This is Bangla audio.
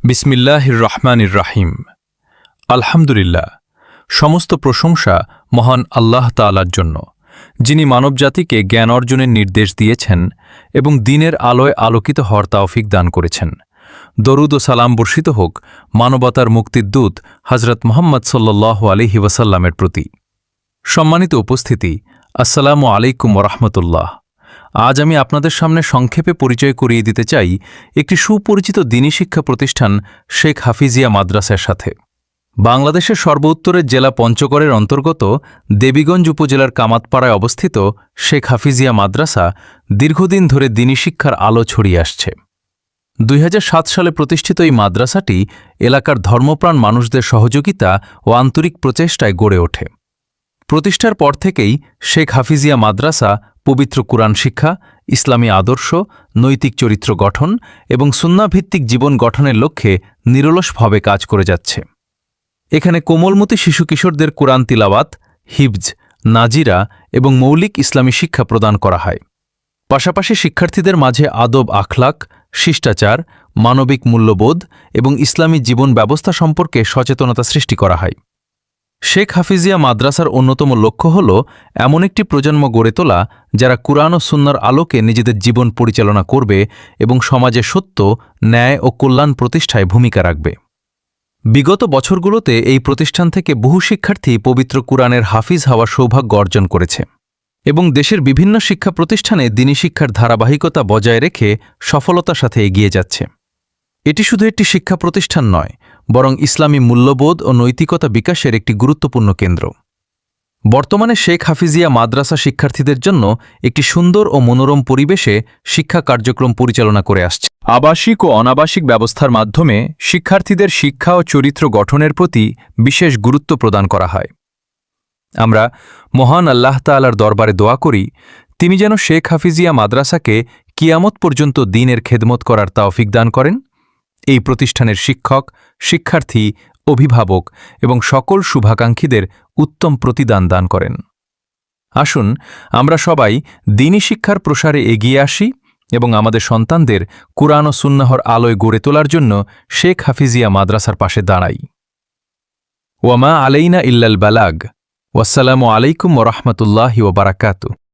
বিসমিল্লাহির রহমানির রাহিম। আলহামদুলিল্লাহ, সমস্ত প্রশংসা মহান আল্লাহ তাআলার জন্য, যিনি মানবজাতিকে জ্ঞান অর্জনের নির্দেশ দিয়েছেন এবং দ্বীনের আলোয় আলোকিত হওয়ার তৌফিক দান করেছেন। দরুদ ও সালাম বর্ষিত হোক মানবতার মুক্তির দূত হযরত মুহাম্মদ সাল্লাল্লাহু আলাইহি ওয়াসাল্লামের প্রতি। সম্মানিত উপস্থিতি, আসসালামু আলাইকুম ওয়া রাহমাতুল্লাহ। আজ আমি আপনাদের সামনে সংক্ষেপে পরিচয় করিয়ে দিতে চাই একটি সুপরিচিত দ্বীনী শিক্ষা প্রতিষ্ঠান শেখ হাফিজিয়া মাদ্রাসার সাথে। বাংলাদেশের সর্বোত্তরের জেলা পঞ্চগড়ের অন্তর্গত দেবীগঞ্জ উপজেলার কামাতপাড়ায় অবস্থিত শেখ হাফিজিয়া মাদ্রাসা দীর্ঘদিন ধরে দ্বীনী শিক্ষার আলো ছড়িয়ে আসছে। 2007 সালে প্রতিষ্ঠিত এই মাদ্রাসাটি এলাকার ধর্মপ্রাণ মানুষদের সহযোগিতা ও আন্তরিক প্রচেষ্টায় গড়ে ওঠে। প্রতিষ্ঠার পর থেকেই শেখ হাফিজিয়া মাদ্রাসা পবিত্র কুরআন শিক্ষা, ইসলামী আদর্শ, নৈতিক চরিত্র গঠন এবং সুন্নাহভিত্তিক জীবন গঠনের লক্ষ্যে নিরলসভাবে কাজ করে যাচ্ছে। এখানে কোমলমতি শিশু কিশোরদের কুরআন তিলাওয়াত, হিফজ, নাজিরা এবং মৌলিক ইসলামী শিক্ষা প্রদান করা হয়। পাশাপাশি শিক্ষার্থীদের মাঝে আদব আখলাক, শিষ্টাচার, মানবিক মূল্যবোধ এবং ইসলামী জীবন ব্যবস্থা সম্পর্কে সচেতনতা সৃষ্টি করা হয়। শেখ হাফিজিয়া মাদ্রাসার অন্যতম লক্ষ্য হল এমন একটি প্রজন্ম গড়ে তোলা যারা কুরআন ও সুন্নাহর আলোকে নিজেদের জীবন পরিচালনা করবে এবং সমাজে সত্য, ন্যায় ও কল্যাণ প্রতিষ্ঠায় ভূমিকা রাখবে। বিগত বছরগুলোতে এই প্রতিষ্ঠান থেকে বহু শিক্ষার্থী পবিত্র কুরআনের হাফিজ হওয়ার সৌভাগ্য অর্জন করেছে এবং দেশের বিভিন্ন শিক্ষা প্রতিষ্ঠানে দ্বীনী শিক্ষার ধারাবাহিকতা বজায় রেখে সফলতার সাথে এগিয়ে যাচ্ছে। এটি শুধু একটি শিক্ষা প্রতিষ্ঠান নয়, বরং ইসলামী মূল্যবোধ ও নৈতিকতা বিকাশের একটি গুরুত্বপূর্ণ কেন্দ্র। বর্তমানে শেখ হাফিজিয়া মাদ্রাসা শিক্ষার্থীদের জন্য একটি সুন্দর ও মনোরম পরিবেশে শিক্ষা কার্যক্রম পরিচালনা করে আসছে। আবাসিক ও অনাবাসিক ব্যবস্থার মাধ্যমে শিক্ষার্থীদের শিক্ষা ও চরিত্র গঠনের প্রতি বিশেষ গুরুত্ব প্রদান করা হয়। আমরা মহান আল্লাহ তাআলার দরবারে দোয়া করি, তিনি যেন শেখ হাফিজিয়া মাদ্রাসাকে কিয়ামত পর্যন্ত দ্বীনের খেদমত করার তৌফিক দান করেন। এই প্রতিষ্ঠানের শিক্ষক, শিক্ষার্থী, অভিভাবক এবং সকল শুভাকাঙ্ক্ষীদের উত্তম প্রতিদান দান করেন। আসুন আমরা সবাই দ্বীনী শিক্ষার প্রসারে এগিয়ে আসি এবং আমাদের সন্তানদের কুরআন ও সুন্নাহর আলোয় গড়ে তোলার জন্য শেখ হাফিজিয়া মাদ্রাসার পাশে দাঁড়াই। ওয়ামা আলাইনা ইল্লাল বালাগ। ওয়াসসালামু আলাইকুম ওয়া রাহমাতুল্লাহি ওয়া বারাকাতুহু।